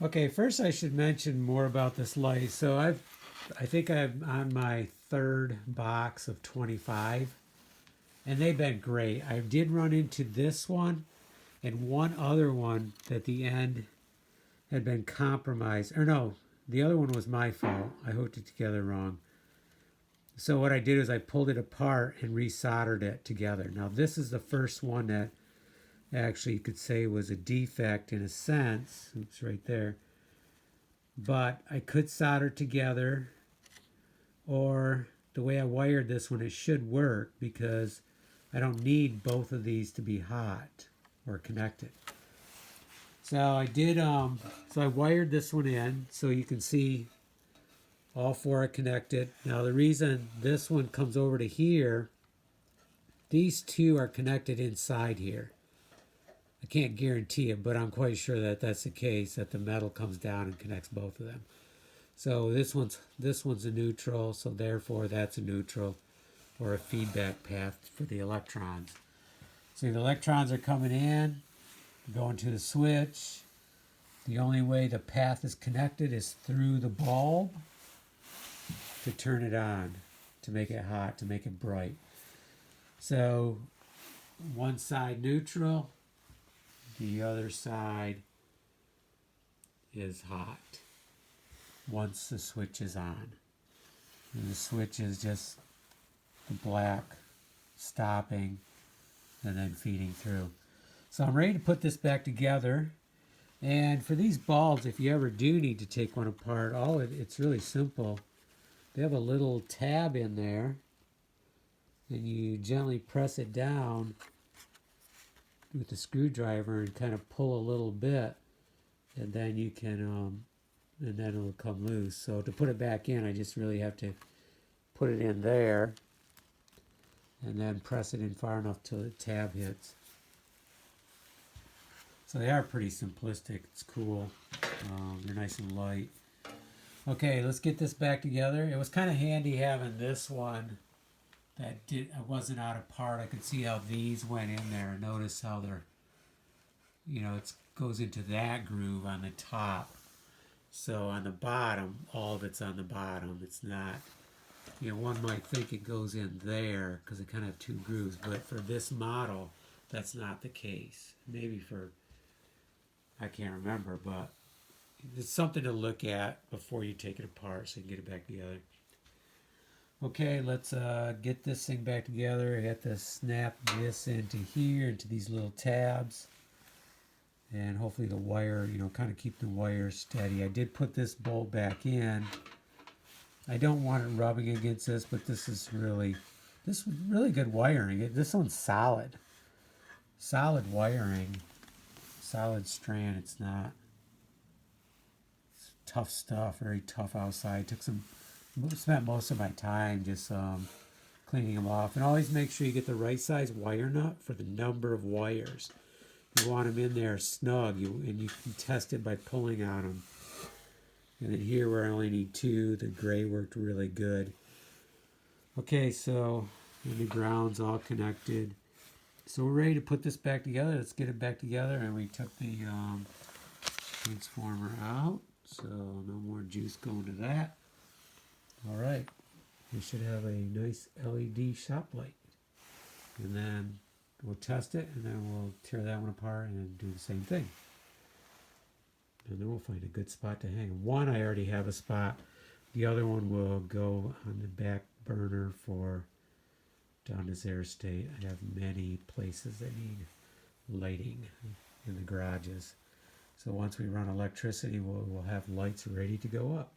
Okay, first I should mention more about this light. So I think I'm on my third box of 25, and they've been great. I did run into this one and one other one that the end had been compromised. Or no, the other one was my fault. I hooked it together wrong. So what I did is I pulled it apart and resoldered it together. Now this is the first one that actually you could say was a defect in a sense. Oops, right there. But I could solder together, or the way I wired this one, it should work because I don't need both of these to be hot or connected. So I did, so I wired this one in so you can see all four are connected. Now the reason this one comes over to here, these two are connected inside here. I can't guarantee it, but I'm quite sure that that's the case, that the metal comes down and connects both of them. So this one's a neutral, so therefore that's a neutral or a feedback path for the electrons. So the electrons are coming in, going to the switch. The only way the path is connected is through the bulb to turn it on, to make it hot, to make it bright. So one side neutral, the other side is hot once the switch is on. And the switch is just the black stopping and then feeding through. So I'm ready to put this back together. And for these bulbs, if you ever do need to take one apart, it's really simple. They have a little tab in there, and you gently press it down with the screwdriver and kind of pull a little bit, and then you can, and then it'll come loose. So to put it back in, I just really have to put it in there, and then press it in far enough till the tab hits. So they are pretty simplistic. It's cool. They're nice and light. Okay, let's get this back together. It was kind of handy having this one that wasn't out of part. I could see how these went in there. Notice how they're, it goes into that groove on the top. So on the bottom, all of it's on the bottom. It's not, one might think it goes in there because it kind of have two grooves, but for this model, that's not the case. Maybe for, I can't remember, but it's something to look at before you take it apart so you can get it back together. Okay, let's get this thing back together. I have to snap this into here, into these little tabs. And hopefully the wire, kind of keep the wire steady. I did put this bulb back in. I don't want it rubbing against this, but this is really good wiring. This one's solid. Solid wiring. Solid strand. It's not. It's tough stuff. Very tough outside. Spent most of my time just cleaning them off. And always make sure you get the right size wire nut for the number of wires. You want them in there snug, and you can test it by pulling on them. And then here where I only need two, the gray worked really good. Okay, so the ground's all connected. So we're ready to put this back together. Let's get it back together. And we took the transformer out, so no more juice going to that. All right, we should have a nice LED shop light. And then we'll test it, and then we'll tear that one apart and do the same thing. And then we'll find a good spot to hang. One, I already have a spot. The other one will go on the back burner for down this air state. I have many places that need lighting in the garages. So once we run electricity, we'll have lights ready to go up.